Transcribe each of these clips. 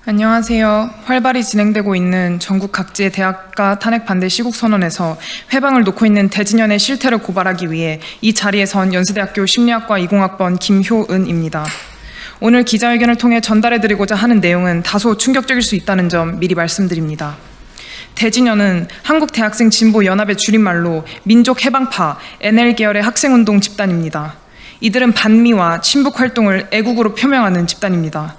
안녕하세요. 활발히 진행되고 있는 전국 각지의 대학가 탄핵 반대 시국선언에서 회방을 놓고 있는 대진연의 실태를 고발하기 위해 이 자리에 선 연세대학교 심리학과 20학번 김효은입니다. 오늘 기자회견을 통해 전달해드리고자 하는 내용은 다소 충격적일 수 있다는 점 미리 말씀드립니다. 대진연은 한국대학생진보연합의 줄임말로 민족해방파 NL 계열의 학생운동 집단입니다. 이들은 반미와 친북활동을 애국으로 표명하는 집단입니다.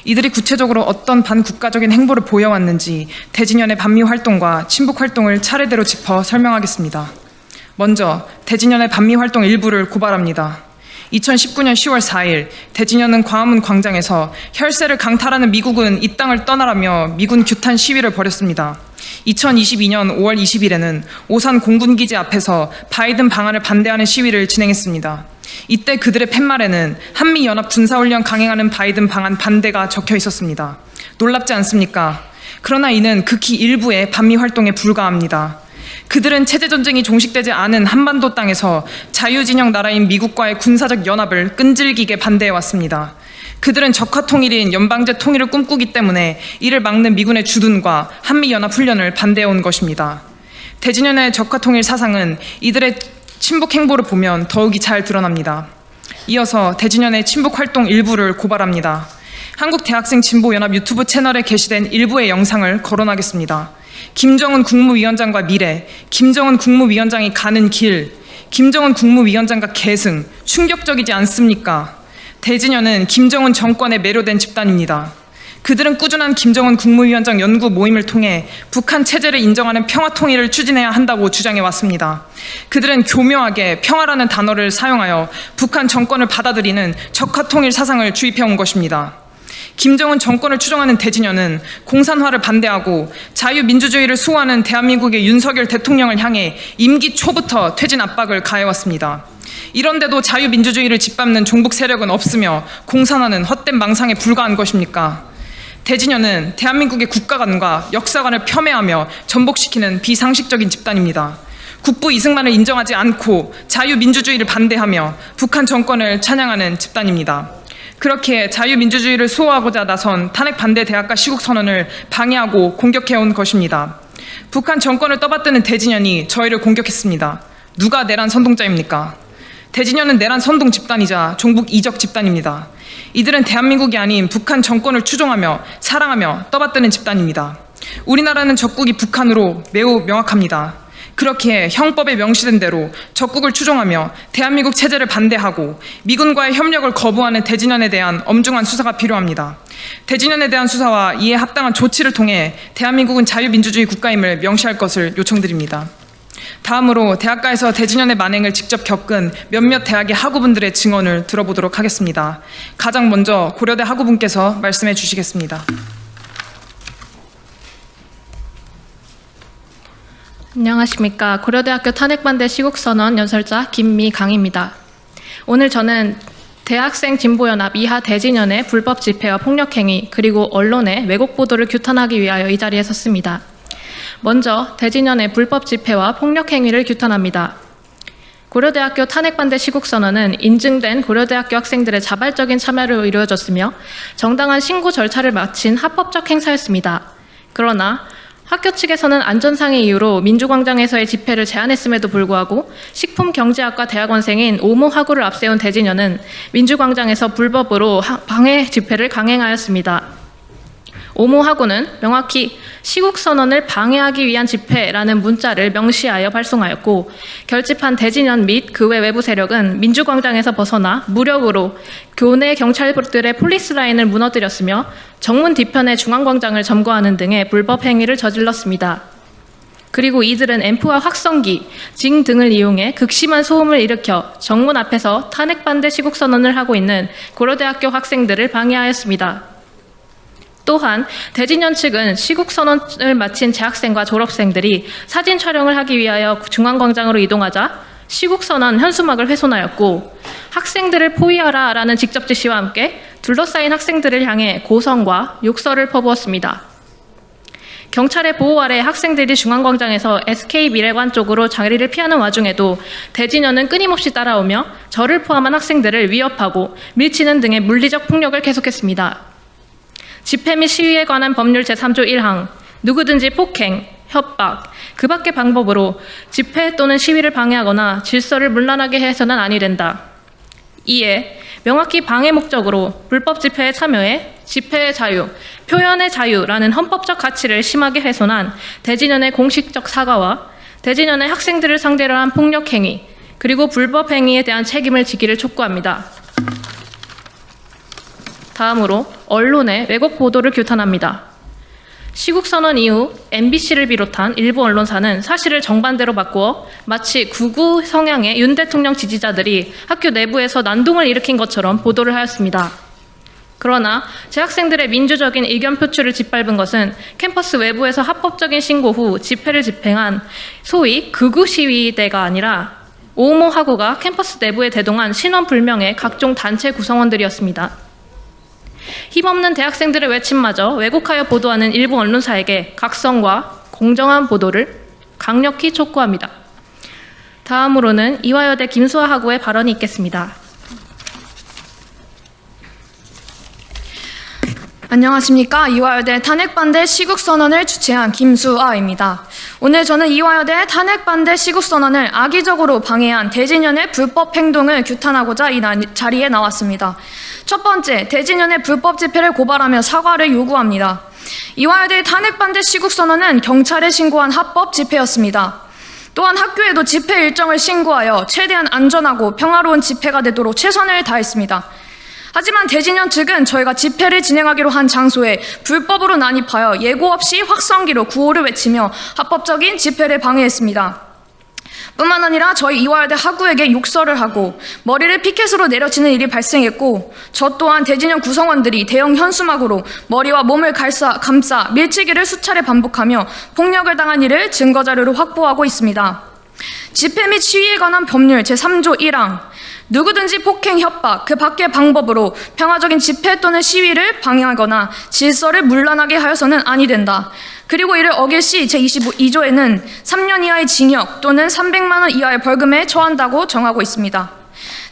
이들이 구체적으로 어떤 반국가적인 행보를 보여왔는지 대진연의 반미 활동과 친북 활동을 차례대로 짚어 설명하겠습니다. 먼저 대진연의 반미 활동 일부를 고발합니다. 2019년 10월 4일 대진연은 광화문 광장에서 혈세를 강탈하는 미국은 이 땅을 떠나라며 미군 규탄 시위를 벌였습니다. 2022년 5월 20일에는 오산 공군기지 앞에서 바이든 방안을 반대하는 시위를 진행했습니다. 이때 그들의 팻말에는 한미연합 군사훈련 강행하는 바이든 방안 반대가 적혀 있었습니다. 놀랍지 않습니까? 그러나 이는 극히 일부의 반미 활동에 불과합니다. 그들은 체제전쟁이 종식되지 않은 한반도 땅에서 자유진영 나라인 미국과의 군사적 연합을 끈질기게 반대해왔습니다. 그들은 적화통일인 연방제 통일을 꿈꾸기 때문에 이를 막는 미군의 주둔과 한미연합훈련을 반대해온 것입니다. 대진연의 적화통일 사상은 이들의 친북 행보를 보면 더욱이 잘 드러납니다. 이어서 대진연의 친북 활동 일부를 고발합니다. 한국대학생진보연합 유튜브 채널에 게시된 일부의 영상을 거론하겠습니다. 김정은 국무위원장과 미래, 김정은 국무위원장이 가는 길, 김정은 국무위원장과 계승, 충격적이지 않습니까? 대진연은 김정은 정권에 매료된 집단입니다. 그들은 꾸준한 김정은 국무위원장 연구 모임을 통해 북한 체제를 인정하는 평화통일을 추진해야 한다고 주장해왔습니다. 그들은 교묘하게 평화라는 단어를 사용하여 북한 정권을 받아들이는 적화통일 사상을 주입해온 것입니다. 김정은 정권을 추종하는 대진연은 공산화를 반대하고 자유민주주의를 수호하는 대한민국의 윤석열 대통령을 향해 임기 초부터 퇴진 압박을 가해왔습니다. 이런데도 자유민주주의를 짓밟는 종북 세력은 없으며 공산화는 헛된 망상에 불과한 것입니까? 대진연은 대한민국의 국가관과 역사관을 폄훼하며 전복시키는 비상식적인 집단입니다. 국부 이승만을 인정하지 않고 자유민주주의를 반대하며 북한 정권을 찬양하는 집단입니다. 그렇게 자유민주주의를 수호하고자 나선 탄핵 반대 대학가 시국선언을 방해하고 공격해온 것입니다. 북한 정권을 떠받드는 대진연이 저희를 공격했습니다. 누가 내란 선동자입니까? 대진연은 내란 선동 집단이자 종북 이적 집단입니다. 이들은 대한민국이 아닌 북한 정권을 추종하며 사랑하며 떠받드는 집단입니다. 우리나라는 적국이 북한으로 매우 명확합니다. 그렇게 형법에 명시된 대로 적국을 추종하며 대한민국 체제를 반대하고 미군과의 협력을 거부하는 대진연에 대한 엄중한 수사가 필요합니다. 대진연에 대한 수사와 이에 합당한 조치를 통해 대한민국은 자유민주주의 국가임을 명시할 것을 요청드립니다. 다음으로 대학가에서 대진연의 만행을 직접 겪은 몇몇 대학의 학우분들의 증언을 들어보도록 하겠습니다. 가장 먼저 고려대 학우분께서 말씀해 주시겠습니다. 안녕하십니까. 고려대학교 탄핵반대 시국선언 연설자 김미강입니다. 오늘 저는 대학생 진보연합 이하 대진연의 불법 집회와 폭력행위 그리고 언론의 왜곡 보도를 규탄하기 위하여 이 자리에 섰습니다. 먼저 대진연의 불법 집회와 폭력행위를 규탄합니다. 고려대학교 탄핵반대 시국선언은 인증된 고려대학교 학생들의 자발적인 참여로 이루어졌으며 정당한 신고 절차를 마친 합법적 행사였습니다. 그러나 학교 측에서는 안전상의 이유로 민주광장에서의 집회를 제한했음에도 불구하고 식품경제학과 대학원생인 오모 학우를 앞세운 대진연은 민주광장에서 불법으로 방해 집회를 강행하였습니다. 오모 학우는 명확히 시국선언을 방해하기 위한 집회라는 문자를 명시하여 발송하였고 결집한 대진연 및 그 외 외부 세력은 민주광장에서 벗어나 무력으로 교내 경찰들의 폴리스라인을 무너뜨렸으며 정문 뒤편의 중앙광장을 점거하는 등의 불법 행위를 저질렀습니다. 그리고 이들은 앰프와 확성기, 징 등을 이용해 극심한 소음을 일으켜 정문 앞에서 탄핵 반대 시국선언을 하고 있는 고려대학교 학생들을 방해하였습니다. 또한 대진연 측은 시국선언을 마친 재학생과 졸업생들이 사진 촬영을 하기 위하여 중앙광장으로 이동하자 시국선언 현수막을 훼손하였고 학생들을 포위하라 라는 직접 지시와 함께 둘러싸인 학생들을 향해 고성과 욕설을 퍼부었습니다. 경찰의 보호 아래 학생들이 중앙광장에서 SK미래관 쪽으로 자리를 피하는 와중에도 대진연은 끊임없이 따라오며 저를 포함한 학생들을 위협하고 밀치는 등의 물리적 폭력을 계속했습니다. 집회 및 시위에 관한 법률 제3조 1항, 누구든지 폭행, 협박, 그 밖의 방법으로 집회 또는 시위를 방해하거나 질서를 문란하게 해서는 아니 된다. 이에 명확히 방해 목적으로 불법 집회에 참여해 집회의 자유, 표현의 자유라는 헌법적 가치를 심하게 훼손한 대진연의 공식적 사과와 대진연의 학생들을 상대로 한 폭력 행위, 그리고 불법 행위에 대한 책임을 지기를 촉구합니다. 다음으로 언론의 왜곡 보도를 규탄합니다. 시국선언 이후 MBC를 비롯한 일부 언론사는 사실을 정반대로 바꾸어 마치 극우 성향의 윤 대통령 지지자들이 학교 내부에서 난동을 일으킨 것처럼 보도를 하였습니다. 그러나 재학생들의 민주적인 의견 표출을 짓밟은 것은 캠퍼스 외부에서 합법적인 신고 후 집회를 집행한 소위 극우 시위대가 아니라 오모 학우가 캠퍼스 내부에 대동한 신원불명의 각종 단체 구성원들이었습니다. 힘없는 대학생들의 외침마저 왜곡하여 보도하는 일부 언론사에게 각성과 공정한 보도를 강력히 촉구합니다. 다음으로는 이화여대 김수아 학우의 발언이 있겠습니다. 안녕하십니까. 이화여대 탄핵반대 시국선언을 주최한 김수아입니다. 오늘 저는 이화여대 탄핵반대 시국선언을 악의적으로 방해한 대진연의 불법 행동을 규탄하고자 이 자리에 나왔습니다. 첫 번째, 대진연의 불법 집회를 고발하며 사과를 요구합니다. 이화여대 탄핵반대 시국선언은 경찰에 신고한 합법 집회였습니다. 또한 학교에도 집회 일정을 신고하여 최대한 안전하고 평화로운 집회가 되도록 최선을 다했습니다. 하지만 대진연 측은 저희가 집회를 진행하기로 한 장소에 불법으로 난입하여 예고 없이 확성기로 구호를 외치며 합법적인 집회를 방해했습니다. 뿐만 아니라 저희 이화여대 학우에게 욕설을 하고 머리를 피켓으로 내려치는 일이 발생했고, 저 또한 대진연 구성원들이 대형 현수막으로 머리와 몸을 감싸 밀치기를 수차례 반복하며 폭력을 당한 일을 증거자료로 확보하고 있습니다. 집회 및 시위에 관한 법률 제3조 1항, 누구든지 폭행, 협박, 그 밖의 방법으로 평화적인 집회 또는 시위를 방해하거나 질서를 문란하게 하여서는 아니 된다. 그리고 이를 어길 시 제22조에는 3년 이하의 징역 또는 300만 원 이하의 벌금에 처한다고 정하고 있습니다.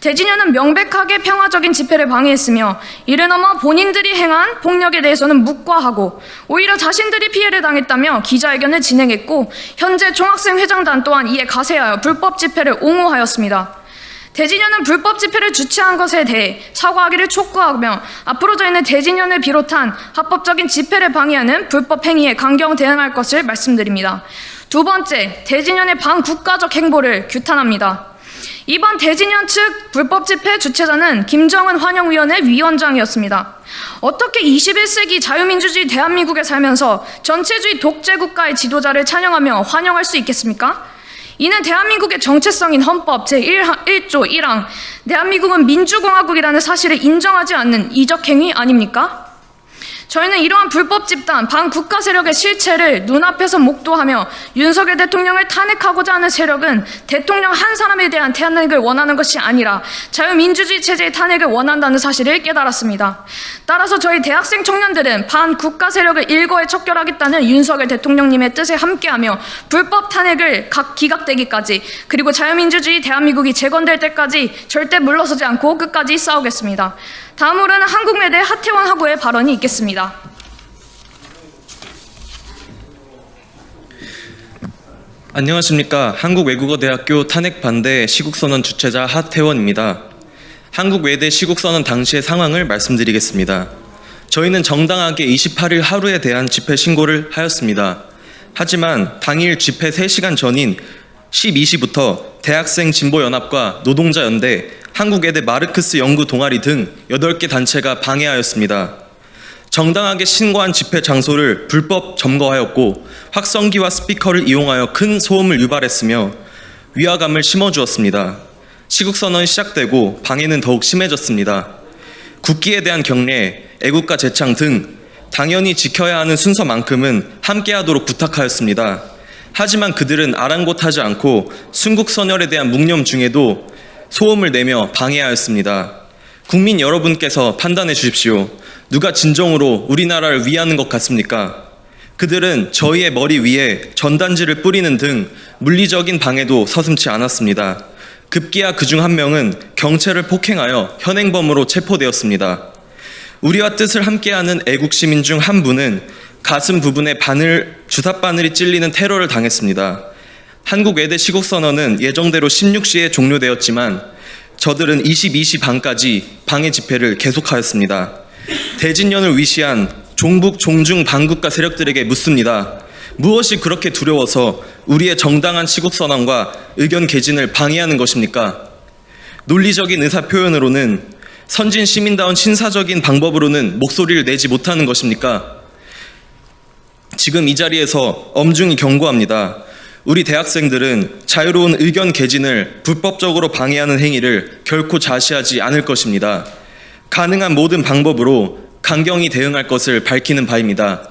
대진연은 명백하게 평화적인 집회를 방해했으며 이를 넘어 본인들이 행한 폭력에 대해서는 묵과하고 오히려 자신들이 피해를 당했다며 기자회견을 진행했고, 현재 총학생회장단 또한 이에 가세하여 불법 집회를 옹호하였습니다. 대진연은 불법 집회를 주최한 것에 대해 사과하기를 촉구하며 앞으로 저희는 대진연을 비롯한 합법적인 집회를 방해하는 불법 행위에 강경 대응할 것을 말씀드립니다. 두 번째, 대진연의 반국가적 행보를 규탄합니다. 이번 대진연 측 불법 집회 주최자는 김정은 환영위원회 위원장이었습니다. 어떻게 21세기 자유민주주의 대한민국에 살면서 전체주의 독재국가의 지도자를 찬양하며 환영할 수 있겠습니까? 이는 대한민국의 정체성인 헌법 제1조 1항 대한민국은 민주공화국이라는 사실을 인정하지 않는 이적 행위 아닙니까? 저희는 이러한 불법 집단, 반국가 세력의 실체를 눈앞에서 목도하며 윤석열 대통령을 탄핵하고자 하는 세력은 대통령 한 사람에 대한 탄핵을 원하는 것이 아니라 자유민주주의 체제의 탄핵을 원한다는 사실을 깨달았습니다. 따라서 저희 대학생 청년들은 반국가 세력을 일거에 척결하겠다는 윤석열 대통령님의 뜻에 함께하며 불법 탄핵을 기각되기까지, 그리고 자유민주주의 대한민국이 재건될 때까지 절대 물러서지 않고 끝까지 싸우겠습니다. 다음으로는 한국외대 하태원 학우의 발언이 있겠습니다. 안녕하십니까. 한국외국어대학교 탄핵반대 시국선언 주최자 하태원입니다. 한국외대 시국선언 당시의 상황을 말씀드리겠습니다. 저희는 정당하게 28일 하루에 대한 집회 신고를 하였습니다. 하지만 당일 집회 3시간 전인 12시부터 대학생 진보연합과 노동자연대, 한국외대 마르크스 연구 동아리 등 8개 단체가 방해하였습니다. 정당하게 신고한 집회 장소를 불법 점거하였고 확성기와 스피커를 이용하여 큰 소음을 유발했으며 위화감을 심어주었습니다. 시국선언이 시작되고 방해는 더욱 심해졌습니다. 국기에 대한 경례, 애국가 제창 등 당연히 지켜야 하는 순서만큼은 함께하도록 부탁하였습니다. 하지만 그들은 아랑곳하지 않고 순국선열에 대한 묵념 중에도 소음을 내며 방해하였습니다. 국민 여러분께서 판단해 주십시오. 누가 진정으로 우리나라를 위하는 것 같습니까? 그들은 저희의 머리 위에 전단지를 뿌리는 등 물리적인 방해도 서슴지 않았습니다. 급기야 그중 한 명은 경찰을 폭행하여 현행범으로 체포되었습니다. 우리와 뜻을 함께하는 애국 시민 중 한 분은 가슴 부분에 주사바늘이 찔리는 테러를 당했습니다. 한국 외대 시국선언은 예정대로 16시에 종료되었지만 저들은 22시 반까지 방해 집회를 계속하였습니다. 대진년을 위시한 종북, 종중, 반국가 세력들에게 묻습니다. 무엇이 그렇게 두려워서 우리의 정당한 시국선언과 의견 개진을 방해하는 것입니까? 논리적인 의사표현으로는 선진 시민다운 신사적인 방법으로는 목소리를 내지 못하는 것입니까? 지금 이 자리에서 엄중히 경고합니다. 우리 대학생들은 자유로운 의견 개진을 불법적으로 방해하는 행위를 결코 자시하지 않을 것입니다. 가능한 모든 방법으로 강경히 대응할 것을 밝히는 바입니다.